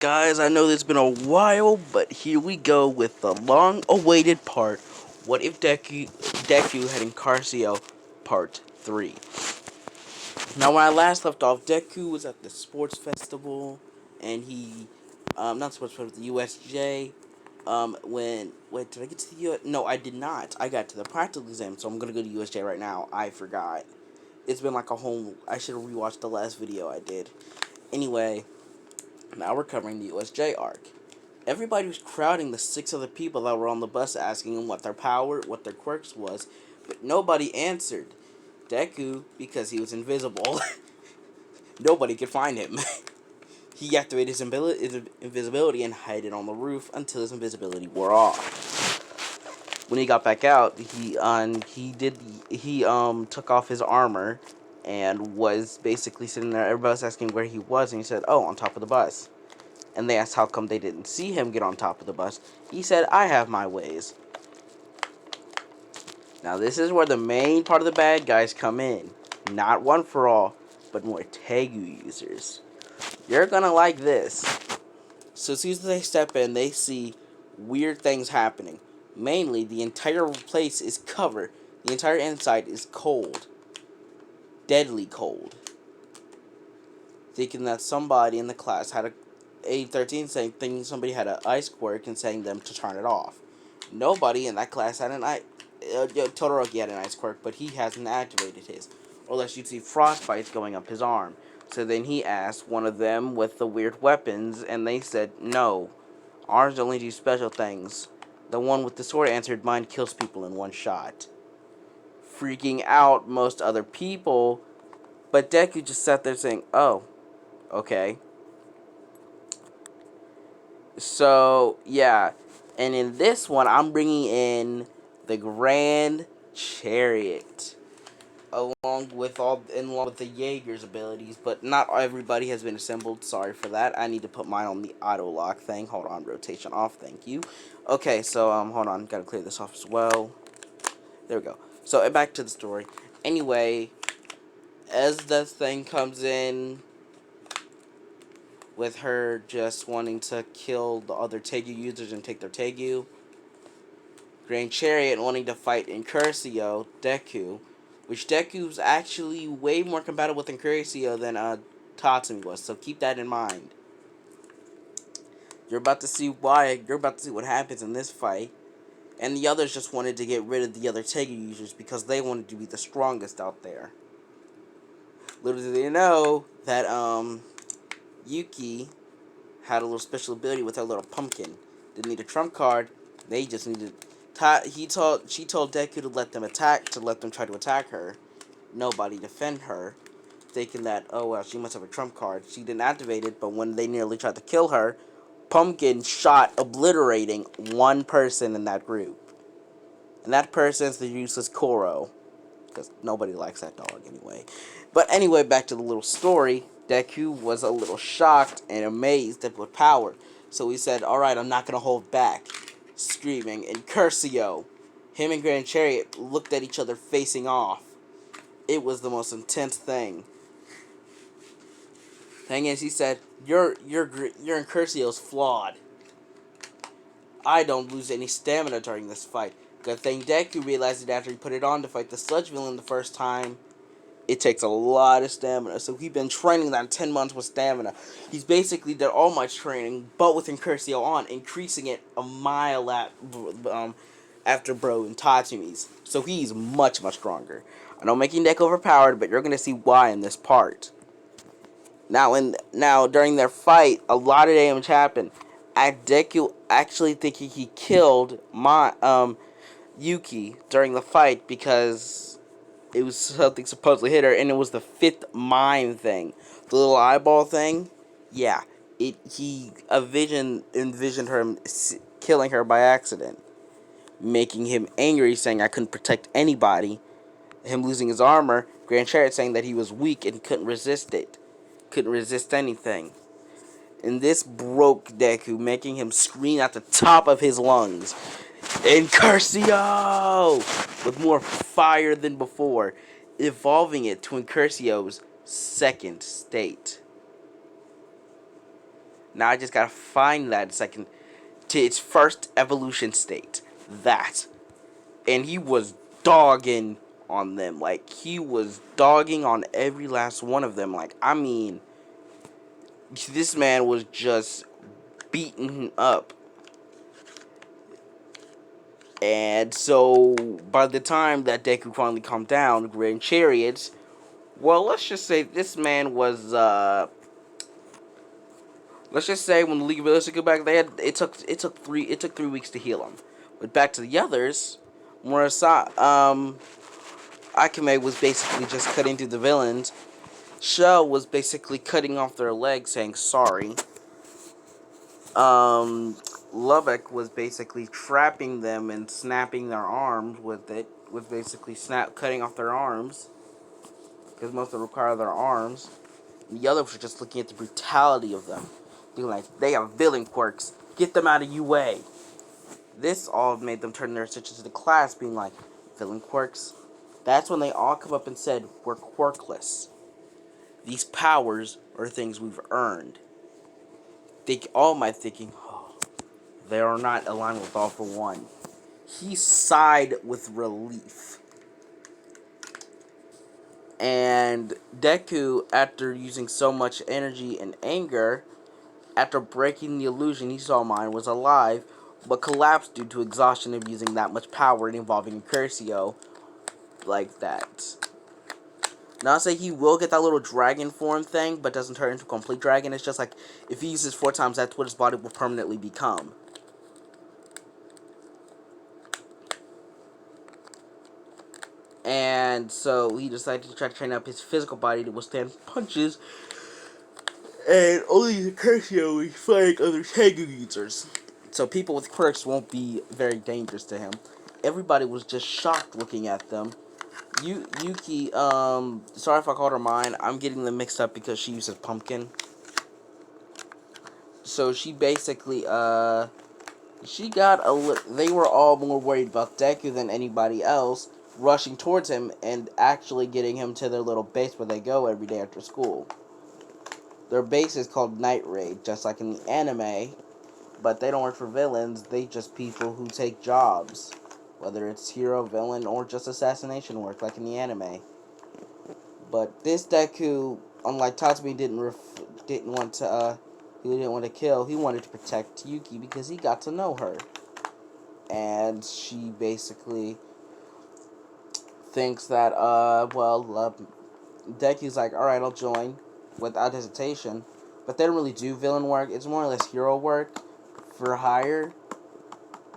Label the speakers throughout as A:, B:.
A: Guys, I know it's been a while, but here we go with the long-awaited part. What if Deku had Incursio Part 3? Now, when I last left off, Deku was at the sports festival, and not sports festival, the USJ. Wait, did I get to the US? No, I did not. I got to the practical exam, so I'm gonna go to USJ right now. I forgot. It's been like a whole. I should have rewatched the last video I did. Anyway, now we're covering the USJ arc. Everybody was crowding the 6 other people that were on the bus asking them what their power, what their quirks was, but nobody answered. Deku, because he was invisible, nobody could find him. He activated his invisibility and hid it on the roof until his invisibility wore off. When he got back out, he took off his armor and was basically sitting there. Everybody was asking where he was, and he said, "Oh, on top of the bus." And they asked how come they didn't see him get on top of the bus. He said, "I have my ways." Now this is where the main part of the bad guys come in. Not One For All, but more Tegu users. You're gonna like this. So as soon as they step in, they see weird things happening. Mainly, the entire place is covered. The entire inside is cold. Deadly cold. Thinking that somebody in the class had a 13 thinking somebody had an ice quirk and saying them to turn it off. Nobody in that class had an ice. Todoroki had an ice quirk, but he hasn't activated his. Or else you'd see frostbites going up his arm. So then he asked one of them with the weird weapons, and they said, "No, ours only do special things." The one with the sword answered, "Mine kills people in one shot." Freaking out most other people, but Deku just sat there saying, "Oh, okay." So, yeah. And in this one, I'm bringing in the Grand Chariot. Along with the Jaeger's abilities, but not everybody has been assembled. Sorry for that. I need to put mine on the auto lock thing. Hold on, rotation off. Thank you. Okay, so hold on, gotta clear this off as well. There we go. So back to the story. Anyway, as this thing comes in, with her just wanting to kill the other Tegu users and take their Tegu, Grand Chariot wanting to fight Incursio, Deku, which Deku's actually way more compatible with Incursio than Tatsumi was, so keep that in mind. You're about to see why, you're about to see what happens in this fight. And the others just wanted to get rid of the other Tegu users because they wanted to be the strongest out there. Little did they know that Yuki had a little special ability with her little pumpkin. Didn't need a trump card. They just needed. She told Deku to let them try to attack her. Nobody defend her, thinking that, oh well, she must have a trump card. She didn't activate it, but when they nearly tried to kill her, Pumpkin shot, obliterating one person in that group. And that person is the useless Koro, because nobody likes that dog anyway. But anyway, back to the little story. Deku was a little shocked and amazed at what power. So he said, "Alright, I'm not going to hold back." Screaming, "Incursio!" Him and Grand Chariot looked at each other facing off. It was the most intense thing. Thing is, he said, your Incursio's flawed. I don't lose any stamina during this fight." Good thing Deku realized it after he put it on to fight the sludge villain the first time. It takes a lot of stamina, so he's been training that 10 months with stamina. He's basically did all my training, but with Incursio on, increasing it a mile after Bro and Tatsumi's. So he's much, much stronger. I know making Deku overpowered, but you're going to see why in this part. Now during their fight, a lot of damage happened. Deku actually thinking he killed Yuki during the fight because it was something supposedly hit her, and it was the fifth mime thing, the little eyeball thing. Yeah, he envisioned her killing her by accident, making him angry, saying I couldn't protect anybody. Him losing his armor, Grand Chariot saying that he was weak and couldn't resist it, couldn't resist anything. And this broke Deku, making him scream at the top of his lungs, "Incursio!" with more fire than before, evolving it to Incursio's second state. Now I just gotta find that second to its first evolution state. That. And he was dogging on them. Like, he was dogging on every last one of them. Like, I mean, this man was just beating him up. And so, by the time that Deku finally calmed down, Grand Chariots, well, let's just say this man was, let's just say when the League of Realistic go back, it took 3 weeks to heal him. But back to the others, Akame was basically just cutting through the villains. Shell was basically cutting off their legs, saying sorry. Um, Lubbock was basically trapping them and snapping their arms with it. Was basically cutting off their arms because most of them require their arms. And the others were just looking at the brutality of them, being like, "They have villain quirks. Get them out of UA." This all made them turn their attention to the class, being like, "Villain quirks." That's when they all come up and said, "We're quirkless. These powers are things we've earned." They all might thinking, "Oh, they are not aligned with All for One." He sighed with relief. And Deku, after using so much energy and anger, after breaking the illusion he saw mine was alive, but collapsed due to exhaustion of using that much power and involving incursio like that. Now I say he will get that little dragon form thing, but doesn't turn into a complete dragon. It's just like if he uses 4 times, that's what his body will permanently become. And so he decided to try to train up his physical body to withstand punches, and only the Incursio will fight other Tengu users. So people with quirks won't be very dangerous to him. Everybody was just shocked looking at them. Yuki, sorry if I called her mine. I'm getting them mixed up because she uses pumpkin. So she basically, she got they were all more worried about Deku than anybody else, rushing towards him and actually getting him to their little base where they go every day after school. Their base is called Night Raid, just like in the anime, but they don't work for villains, they just people who take jobs. Whether it's hero, villain, or just assassination work, like in the anime. But this Deku, unlike Tatsumi, he didn't want to kill. He wanted to protect Yuki because he got to know her, and she basically thinks that Deku's like, all right, I'll join without hesitation. But they don't really do villain work. It's more or less hero work for hire.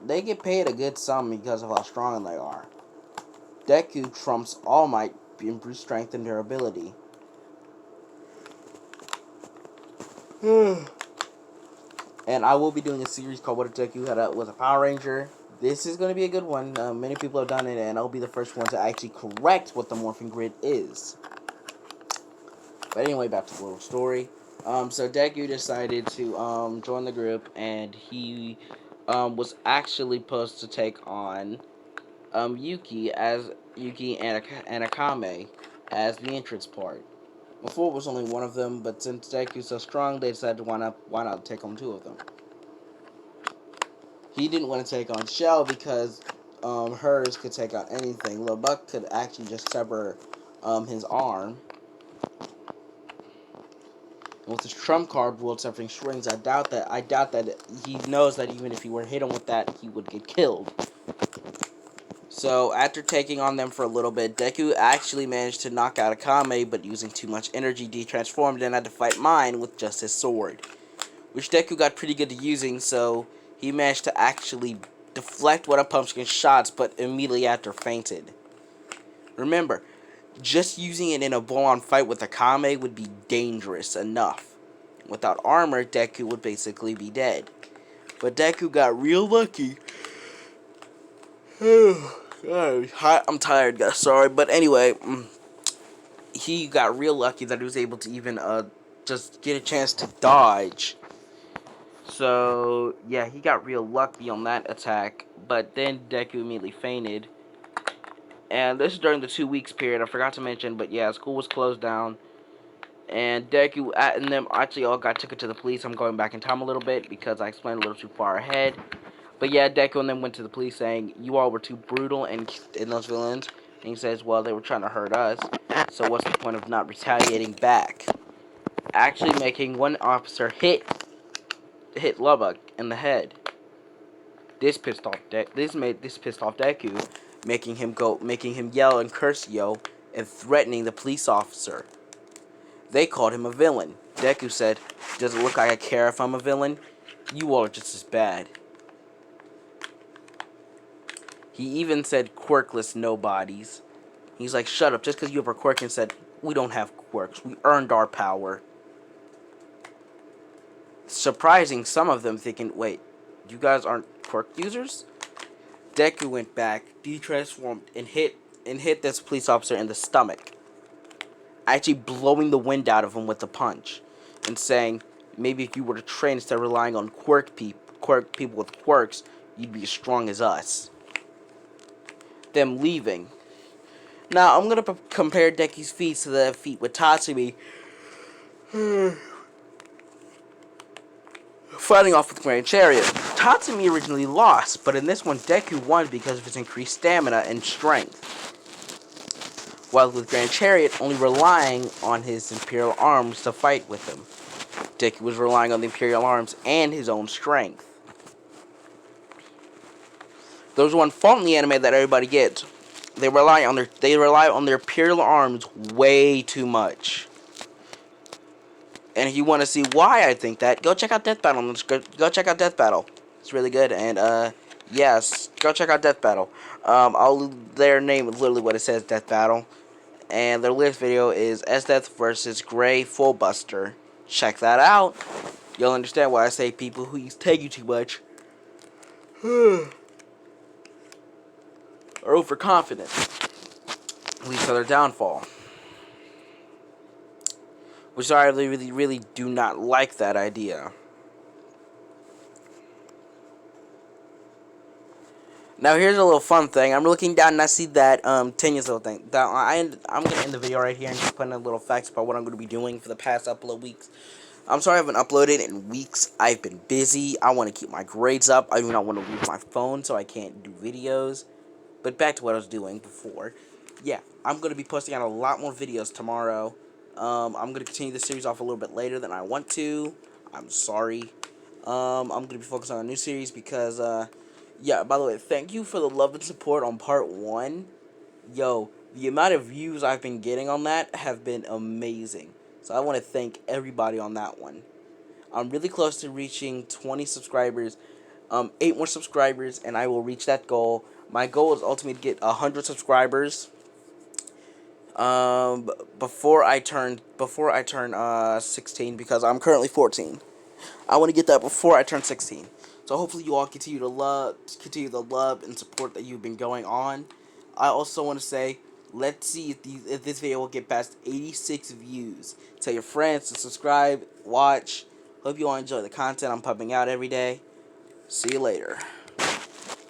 A: They get paid a good sum because of how strong they are. Deku trumps All Might in brute strength and durability. And I will be doing a series called What If Deku was a Power Ranger. This is going to be a good one. Many people have done it, and I'll be the first one to actually correct what the morphing grid is. But anyway, back to the little story. So Deku decided to join the group, and he was actually supposed to take on Yuki and Akame as the entrance part. Before it was only one of them, but since Deku's so strong, they decided why not take on 2 of them. He didn't want to take on Shell because hers could take out anything. Lil Buck could actually just sever his arm. And with his trump card, World Severing Strings, I doubt that he knows that even if he were to hit him with that, he would get killed. So, after taking on them for a little bit, Deku actually managed to knock out Akame, but using too much energy, detransformed and had to fight mine with just his sword. Which Deku got pretty good at using, so he managed to actually deflect one of Pumpkin's shots, but immediately after fainted. Remember, just using it in a full-on fight with Akame would be dangerous enough. Without armor, Deku would basically be dead. But Deku got real lucky. I'm tired, guys. Sorry, but anyway, he got real lucky that he was able to even just get a chance to dodge. So yeah, he got real lucky on that attack. But then Deku immediately fainted. And this is during the 2 weeks period. I forgot to mention, but yeah, school was closed down. And Deku and them actually all got taken to the police. I'm going back in time a little bit because I explained a little too far ahead. But yeah, Deku and them went to the police saying, you all were too brutal and those villains. And he says, well, they were trying to hurt us. So what's the point of not retaliating back? Actually making one officer hit Lubbock in the head. This pissed off Deku, making him yell incursio and threatening the police officer. They called him a villain. Deku said, does it look like I care if I'm a villain? You all are just as bad. He even said quirkless nobodies. He's like, shut up, just because you have a quirk, and said, we don't have quirks. We earned our power. Surprising some of them thinking, wait, you guys aren't quirk users? Deku went back, de-transformed, and hit this police officer in the stomach. Actually blowing the wind out of him with a punch. And saying, maybe if you were to train instead of relying on quirk people with quirks, you'd be as strong as us. Them leaving. Now, I'm going to compare Deku's feet to the feat with Tatsumi. Fighting off with Grand Chariot. Tatsumi originally lost, but in this one, Deku won because of his increased stamina and strength. While with Grand Chariot, only relying on his Imperial Arms to fight with him. Deku was relying on the Imperial Arms and his own strength. There's one fault in the anime that everybody gets. They rely on their Imperial Arms way too much. And if you want to see why I think that, go check out Death Battle. Go check out Death Battle. It's really good. And yes, go check out Death Battle. Their name is literally what it says, Death Battle. And their latest video is S-Death versus Grey Fullbuster. Check that out. You'll understand why I say people who use Tegu too much are overconfident. Leads to their downfall. Which I really, really do not like that idea. Now here's a little fun thing. I'm looking down and I see that Tanya's little thing. I'm gonna end the video right here and just put in a little facts about what I'm gonna be doing for the past couple of weeks. I'm sorry I haven't uploaded in weeks. I've been busy. I want to keep my grades up. I do not want to lose my phone, so I can't do videos. But back to what I was doing before. Yeah, I'm gonna be posting out a lot more videos tomorrow. I'm gonna continue the series off a little bit later than I want to. I'm sorry. I'm gonna be focusing on a new series because yeah, by the way, thank you for the love and support on part 1. Yo, the amount of views I've been getting on that have been amazing. So I want to thank everybody on that one. I'm really close to reaching 20 subscribers. 8 more subscribers, and I will reach that goal. My goal is ultimately to get 100 subscribers. Before I turn 16, because I'm currently 14. I want to get that before I turn 16. So hopefully you all continue the love and support that you've been going on. I also want to say, let's see if this video will get past 86 views. Tell your friends to subscribe, watch. Hope you all enjoy the content I'm pumping out every day. See you later,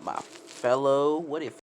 A: my fellow what if